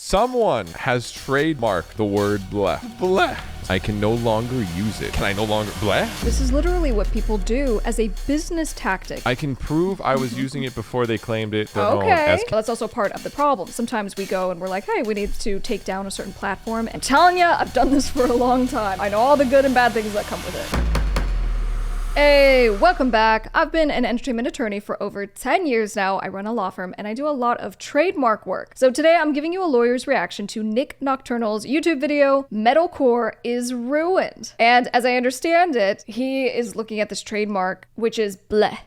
Someone has trademarked the word bleh. Bleh. I can no longer use it. Can I no longer bleh? This is literally what people do as a business tactic. I can prove I was using it before they claimed it. Okay. That's also part of the problem. Sometimes we go and we're like, hey, we need to take down a certain platform. And I'm telling you, I've done this for a long time. I know all the good and bad things that come with it. Hey, welcome back. I've been an entertainment attorney for over 10 years now. I run a law firm and I do a lot of trademark work. So today I'm giving you a lawyer's reaction to Nick Nocturnal's YouTube video, Metalcore is Ruined. And as I understand it, he is looking at this trademark, which is bleh.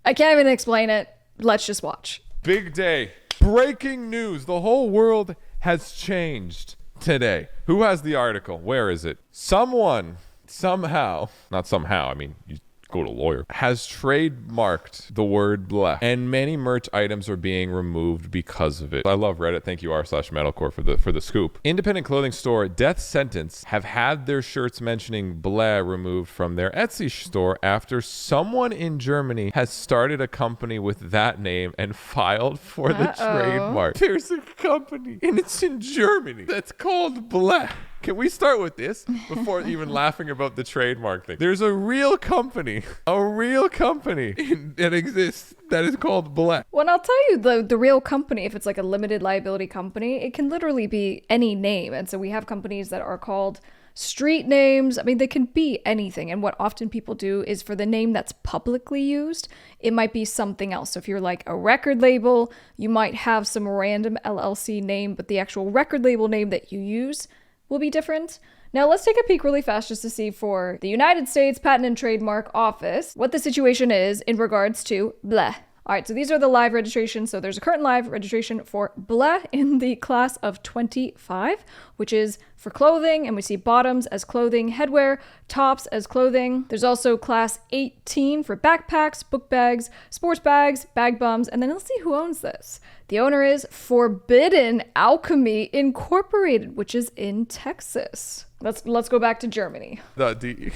I can't even explain it. Let's just watch. Big day. Breaking news. The whole world has changed today. Who has the article? Where is it? Someone, somehow, not somehow, I mean, you go to a lawyer, has trademarked the word bleh, and many merch items are being removed because of it. I love Reddit. Thank you r/metalcore for the scoop. Independent clothing store Death Sentence have had their shirts mentioning bleh removed from their Etsy store after someone in Germany has started a company with that name and filed for the trademark. There's a company and it's in Germany that's called bleh. Can we start with this before even laughing about the trademark thing? There's a real company that exists that is called bleh. Well, I'll tell you, the real company, if it's like a limited liability company, it can literally be any name. And so we have companies that are called street names. I mean, they can be anything. And what often people do is for the name that's publicly used, it might be something else. So if you're like a record label, you might have some random LLC name, but the actual record label name that you use will be different. Now let's take a peek really fast just to see for the United States Patent and Trademark Office what the situation is in regards to bleh. All right, so these are the live registrations. So there's a current live registration for bleh in the class of 25, which is for clothing, and we see bottoms as clothing, headwear, tops as clothing. There's also class 18 for backpacks, book bags, sports bags, bag bums, and then let's see who owns this. The owner is Forbidden Alchemy Incorporated, which is in Texas. Let's go back to Germany. I think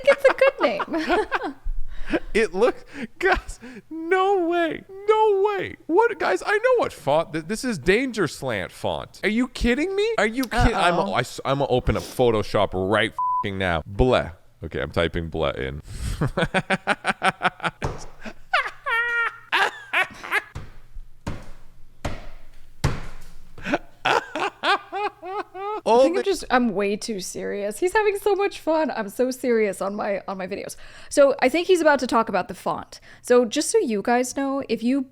it's a good name. It looks, guys, no way. What, guys, I know what font, this is Danger Slant font. Are you kidding me? Are you kidding? I'm gonna open up Photoshop right f***ing now. Bleh. Okay, I'm typing bleh in. I think I'm way too serious. He's having so much fun. I'm so serious on my videos. So I think he's about to talk about the font. So just so you guys know, if you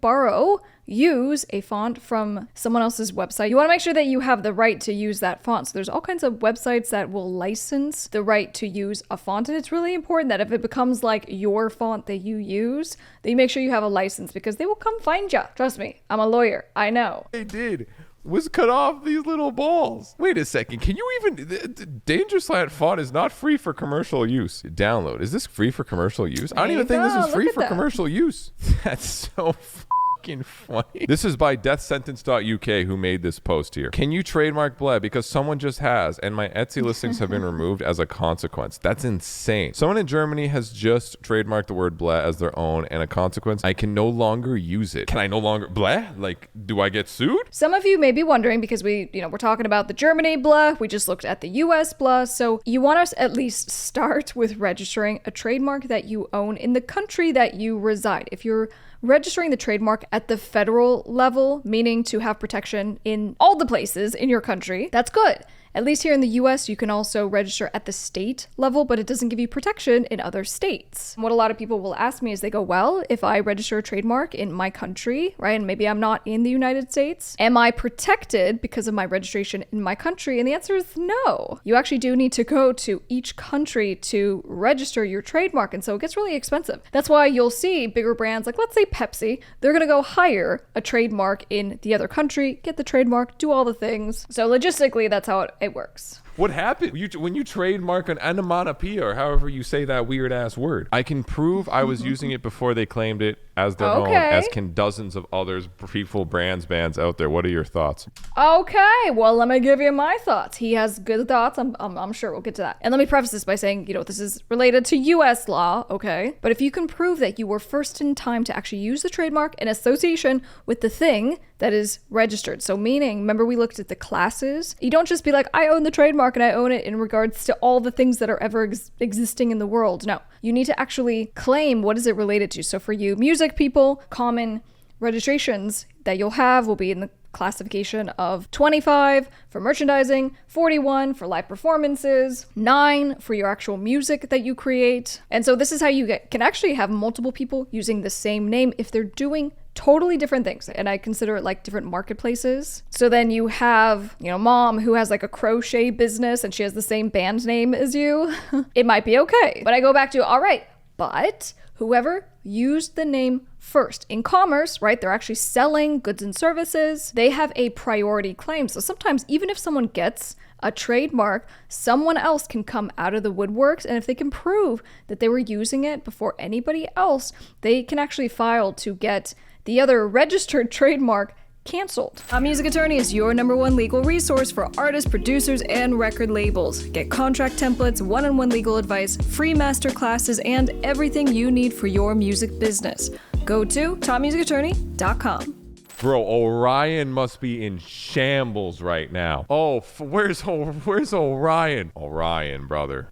use a font from someone else's website, you want to make sure that you have the right to use that font. So there's all kinds of websites that will license the right to use a font. And it's really important that if it becomes like your font that you use, that you make sure you have a license because they will come find you. Trust me, I'm a lawyer. I know. They did. Was cut off these little balls. Wait a second. Can you even... Danger Slant font is not free for commercial use. Download. Is this free for commercial use? I don't even think this is free for commercial use. That's so fucking funny. This is by deathsentence.uk who made this post here. Can you trademark bleh? Because someone just has, and my Etsy listings have been removed as a consequence. That's insane. Someone in Germany has just trademarked the word bleh as their own, and a consequence, I can no longer use it. Can I no longer... bleh? Like, do I get sued? Some of you may be wondering because we're talking about the Germany bleh. We just looked at the US bleh. So you want us at least start with registering a trademark that you own in the country that you reside. If you're registering the trademark at the federal level, meaning to have protection in all the places in your country, that's good. At least here in the US, you can also register at the state level, but it doesn't give you protection in other states. What a lot of people will ask me is they go, well, if I register a trademark in my country, right, and maybe I'm not in the United States, am I protected because of my registration in my country? And the answer is no. You actually do need to go to each country to register your trademark, and so it gets really expensive. That's why you'll see bigger brands like, let's say Pepsi, they're gonna go hire a trademark in the other country, get the trademark, do all the things. So logistically, that's how it works. What happened? When you trademark an onomatopoeia or however you say that weird ass word, I can prove I was using it before they claimed it as their own, as can dozens of others, people, brands, bands out there. What are your thoughts? Okay, well, let me give you my thoughts. He has good thoughts. I'm sure we'll get to that. And let me preface this by saying, this is related to U.S. law, okay? But if you can prove that you were first in time to actually use the trademark in association with the thing that is registered. So meaning, remember we looked at the classes? You don't just be like, I own the trademark and I own it in regards to all the things that are ever existing in the world. No, you need to actually claim what is it related to. So for you music people, common registrations that you'll have will be in the classification of 25 for merchandising, 41 for live performances, 9 for your actual music that you create. And so this is how you can actually have multiple people using the same name if they're doing totally different things. And I consider it like different marketplaces. So then you have, mom who has like a crochet business and she has the same band name as you. It might be okay. But I go back to, all right, but whoever used the name first in commerce, right? They're actually selling goods and services. They have a priority claim. So sometimes even if someone gets a trademark, someone else can come out of the woodworks. And if they can prove that they were using it before anybody else, they can actually file to get the other registered trademark canceled. A Music Attorney is your #1 legal resource for artists, producers, and record labels. Get contract templates, one-on-one legal advice, free master classes, and everything you need for your music business. Go to topmusicattorney.com. Bro, Orion must be in shambles right now. Oh, where's Orion? Orion, brother.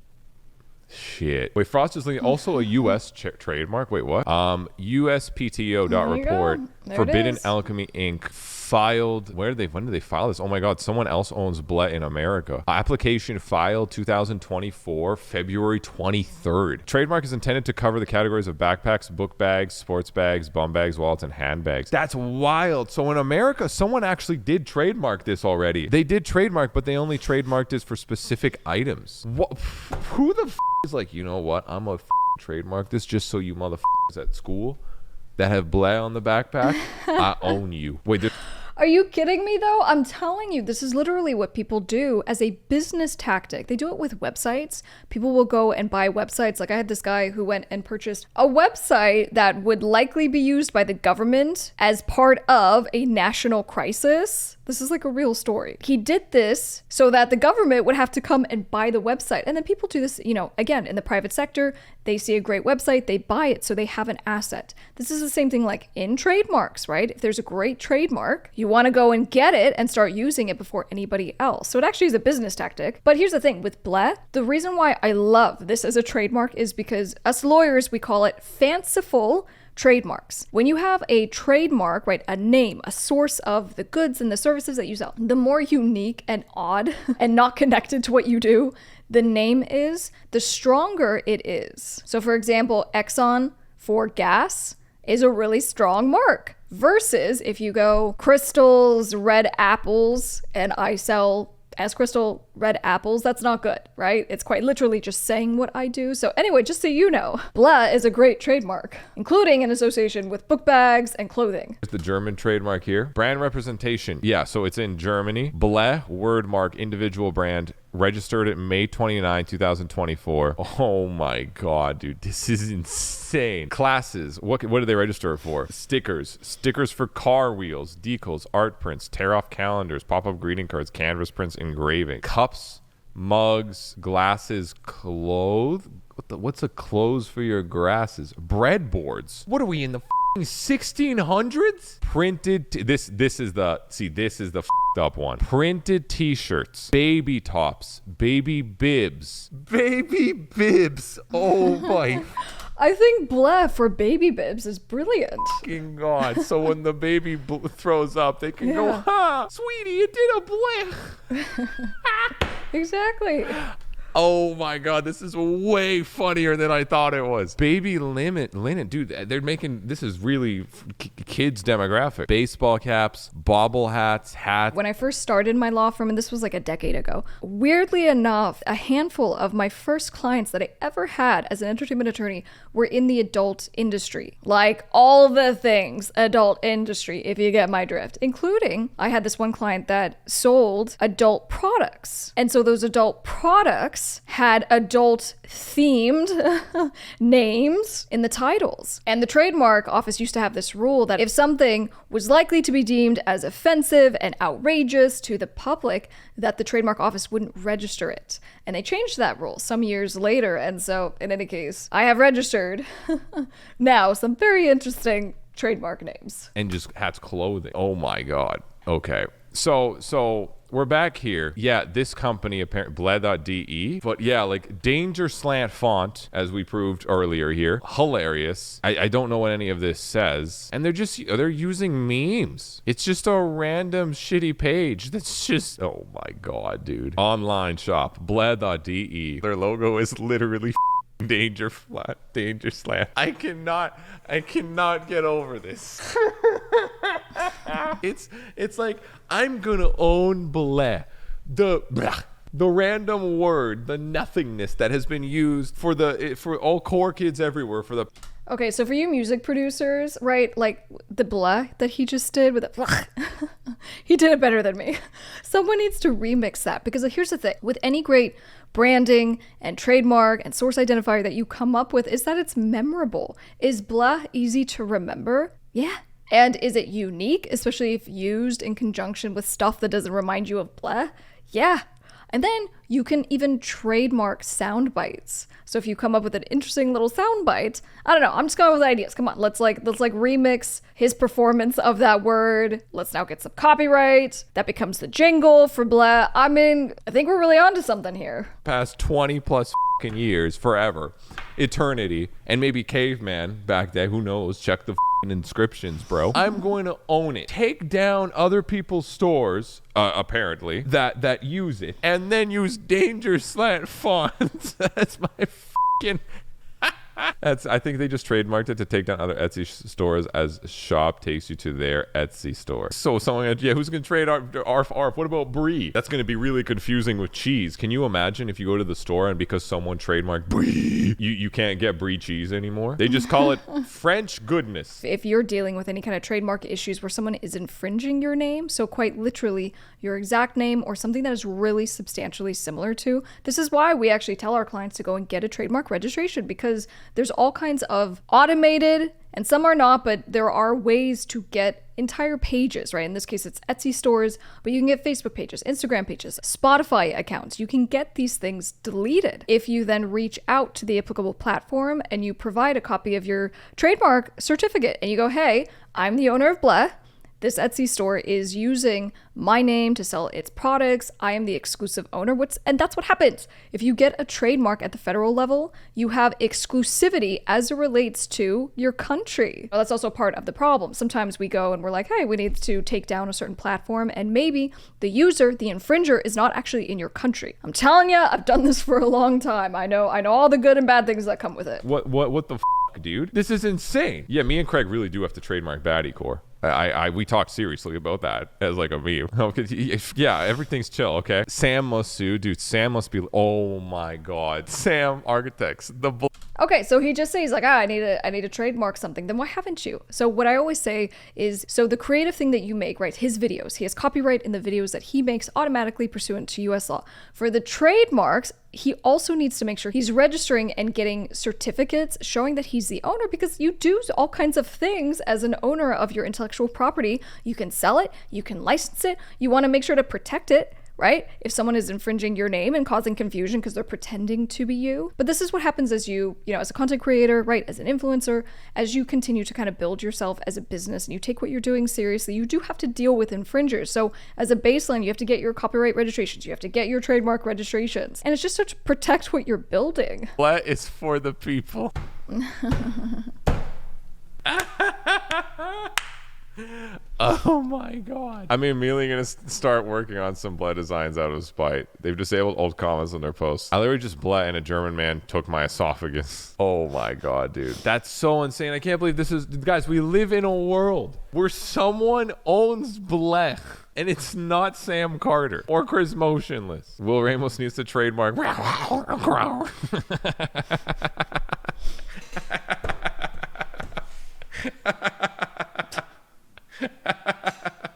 Shit. Wait, Frost is also a U.S. trademark. Wait, what? USPTO.report. Forbidden Alchemy Inc. filed. When did they file this? Oh my God, someone else owns Bleh in America. Application filed 2024, February 23rd. Trademark is intended to cover the categories of backpacks, book bags, sports bags, bum bags, wallets, and handbags. That's wild. So in America, someone actually did trademark this already. They did trademark, but they only trademarked this for specific items. What? Who the is like, you know what? I'm a trademark this just so you motherfuckers at school that have Bleh on the backpack, I own you. Wait, Are you kidding me though? I'm telling you, this is literally what people do as a business tactic. They do it with websites. People will go and buy websites. Like I had this guy who went and purchased a website that would likely be used by the government as part of a national crisis. This is like a real story. He did this so that the government would have to come and buy the website. And then people do this, again, in the private sector, they see a great website, they buy it, so they have an asset. This is the same thing like in trademarks, right? If there's a great trademark, you want to go and get it and start using it before anybody else. So it actually is a business tactic. But here's the thing with Bleh, the reason why I love this as a trademark is because us lawyers, we call it fanciful trademarks. When you have a trademark, right, a name, a source of the goods and the services that you sell, the more unique and odd and not connected to what you do the name is, the stronger it is. So for example, Exxon for gas is a really strong mark. Versus if you go Crystal's red apples and I sell as Crystal red apples, that's not good, right? It's quite literally just saying what I do. So anyway, just so you know, Bleh is a great trademark, including an association with book bags and clothing. There's the German trademark here. Brand representation. Yeah, so it's in Germany. Bleh, word mark, individual brand, registered it May 29, 2024. Oh my God, dude, this is insane. Classes, what do they register it for? Stickers for car wheels, decals, art prints, tear off calendars, pop-up greeting cards, canvas prints, engraving, cups, mugs, glasses, what's a clothes for your grasses? Breadboards. What are we in the 1600s? Printed this is the f***ed up one. Printed t-shirts, baby tops, baby bibs. Oh my I think Bleh for baby bibs is brilliant. fucking God. So when the baby throws up, they can go, ha, sweetie, you did a Bleh. Exactly. Oh my God, this is way funnier than I thought it was. Baby linen, dude, they're making, this is really kids demographic. Baseball caps, bobble hats. When I first started my law firm, and this was like a decade ago, weirdly enough, a handful of my first clients that I ever had as an entertainment attorney were in the adult industry. Like all the things adult industry, if you get my drift, including I had this one client that sold adult products. And so those adult products had adult themed names in the titles. And the trademark office used to have this rule that if something was likely to be deemed as offensive and outrageous to the public, that the trademark office wouldn't register it. And they changed that rule some years later. And so in any case, I have registered now some very interesting trademark names. And just hats, clothing. Oh my God. Okay. So we're back here. Yeah, this company apparently bled.de, but yeah, like danger slant font, as we proved earlier here. Hilarious. I don't know what any of this says. And they're using memes. It's just a random shitty page that's just, oh my God, dude. Online shop, bled.de. Their logo is literally danger slant. I cannot get over this. It's like, I'm gonna own bleh. The random word, the nothingness that has been used for all core kids everywhere for the. Okay, so for you music producers, right, like the blah that he just did with the he did it better than me. Someone needs to remix that, because here's the thing. With any great branding and trademark and source identifier that you come up with is that it's memorable. Is blah easy to remember? Yeah. And is it unique, especially if used in conjunction with stuff that doesn't remind you of blah? Yeah. And then you can even trademark sound bites. So if you come up with an interesting little sound bite, I don't know, I'm just going with ideas. Come on, let's remix his performance of that word. Let's now get some copyright. That becomes the jingle for blah. I mean, I think we're really onto something here. Past 20 plus years, forever, eternity, and maybe caveman back then, who knows, check the inscriptions, bro. I'm going to own it. Take down other people's stores, apparently, that use it, and then use danger slant fonts. That's my fucking. I think they just trademarked it to take down other Etsy stores as shop takes you to their Etsy store. So someone, who's going to trade ARF? What about brie? That's going to be really confusing with cheese. Can you imagine if you go to the store and because someone trademarked brie, you can't get brie cheese anymore? They just call it French goodness. If you're dealing with any kind of trademark issues where someone is infringing your name, so quite literally your exact name or something that is really substantially similar to, this is why we actually tell our clients to go and get a trademark registration, because there's all kinds of automated, and some are not, but there are ways to get entire pages, right? In this case, it's Etsy stores, but you can get Facebook pages, Instagram pages, Spotify accounts. You can get these things deleted if you then reach out to the applicable platform and you provide a copy of your trademark certificate and you go, hey, I'm the owner of blah. This Etsy store is using my name to sell its products. I am the exclusive owner. And that's what happens. If you get a trademark at the federal level, you have exclusivity as it relates to your country. Well, that's also part of the problem. Sometimes we go and we're like, hey, we need to take down a certain platform, and maybe the user, the infringer, is not actually in your country. I'm telling you, I've done this for a long time. I know all the good and bad things that come with it. What the dude? This is insane. Yeah, me and Craig really do have to trademark Baddie Core. We talked seriously about that as like a meme. Yeah, everything's chill, okay? Sam must sue, dude. Sam must be. Oh my God, Sam Architects. Okay, so he just says like, I need to trademark something. Then why haven't you? So what I always say is, so the creative thing that you make, right? His videos, he has copyright in the videos that he makes automatically pursuant to U.S. law. For the trademarks, he also needs to make sure he's registering and getting certificates showing that he's the owner, because you do all kinds of things as an owner of your intellectual property. You can sell it, you can license it, you want to make sure to protect it, right? If someone is infringing your name and causing confusion because they're pretending to be you. But this is what happens as you as a content creator, right? As an influencer, as you continue to kind of build yourself as a business and you take what you're doing seriously, you do have to deal with infringers. So as a baseline, you have to get your copyright registrations, you have to get your trademark registrations. And it's just to protect what you're building. What is for the people? Oh my god. I'm immediately gonna start working on some Bleh designs out of spite. They've disabled old comments on their posts. I literally just Bleh and a German man took my esophagus. Oh my god, dude. That's so insane. I can't believe this is... Guys, we live in a world where someone owns Bleh. And it's not Sam Carter or Chris Motionless. Will Ramos needs to trademark.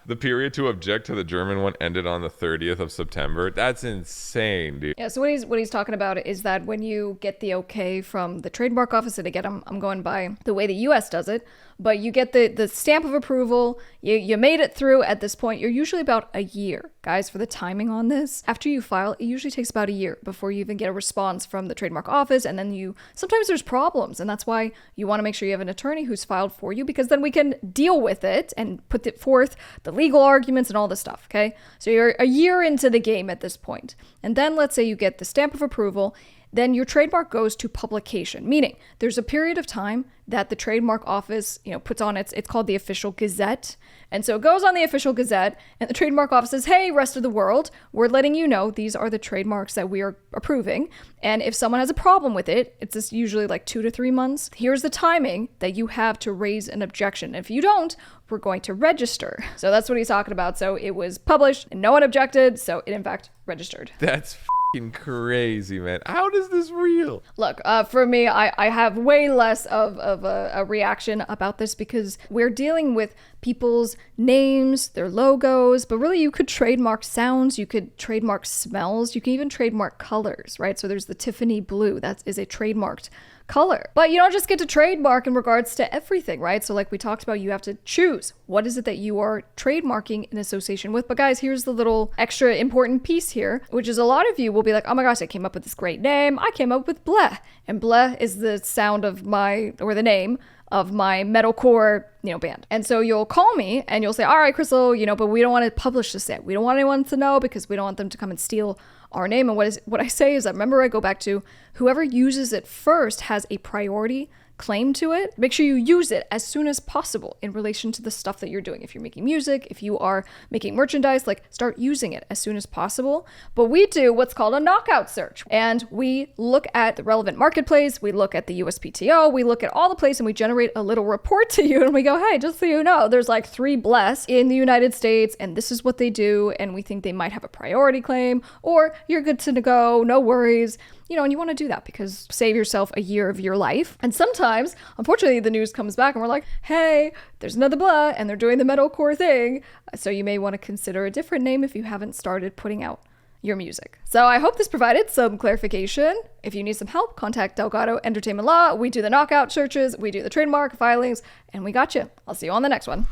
The period to object to the German one ended on the 30th of September. That's insane, dude. Yeah, so what he's talking about is that when you get the okay from the trademark office, and again, I'm going by the way the US does it, but you get the stamp of approval, you made it through. At this point, you're usually about a year. Guys, for the timing on this, after you file, it usually takes about a year before you even get a response from the trademark office, and then sometimes there's problems, and that's why you want to make sure you have an attorney who's filed for you, because then we can deal with it and put it forth, the legal arguments and all this stuff, okay? So you're a year into the game at this point. And then let's say you get the stamp of approval, then your trademark goes to publication, meaning there's a period of time that the trademark office, puts on it's called the official gazette. And so it goes on the official gazette, and the trademark office says, hey, rest of the world, we're letting you know these are the trademarks that we are approving. And if someone has a problem with it, it's just usually like 2 to 3 months. Here's the timing that you have to raise an objection. If you don't, we're going to register. So that's what he's talking about. So it was published and no one objected. So it in fact registered. That's crazy, man. How is this real? Look, for me, I have way less of a reaction about this because we're dealing with people's names, their logos, but really you could trademark sounds, you could trademark smells, you can even trademark colors, right? So there's the Tiffany blue, that is a trademarked color. But you don't just get to trademark in regards to everything, right? So like we talked about, you have to choose what is it that you are trademarking in association with. But guys, here's the little extra important piece here, which is a lot of you will be like, oh my gosh, I came up with this great name. I came up with Bleh. And Bleh is the sound of the name of my metalcore, band. And so you'll call me and you'll say, all right, Crystal, but we don't want to publish this yet. We don't want anyone to know because we don't want them to come and steal our name. And what I say is that, remember, I go back to whoever uses it first has a priority claim to it. Make sure you use it as soon as possible in relation to the stuff that you're doing. If you're making music, if you are making merchandise, start using it as soon as possible. But we do what's called a knockout search. And we look at the relevant marketplace, we look at the USPTO, we look at all the places, and we generate a little report to you. And we go, hey, just so you know, there's 3 Bless in the United States, and this is what they do. And we think they might have a priority claim, or you're good to go, no worries. And you want to do that because save yourself a year of your life. And sometimes, unfortunately, the news comes back and we're like, hey, there's another Bleh and they're doing the metalcore thing. So you may want to consider a different name if you haven't started putting out your music. So I hope this provided some clarification. If you need some help, contact Delgado Entertainment Law. We do the knockout searches, we do the trademark filings, and we got you. I'll see you on the next one.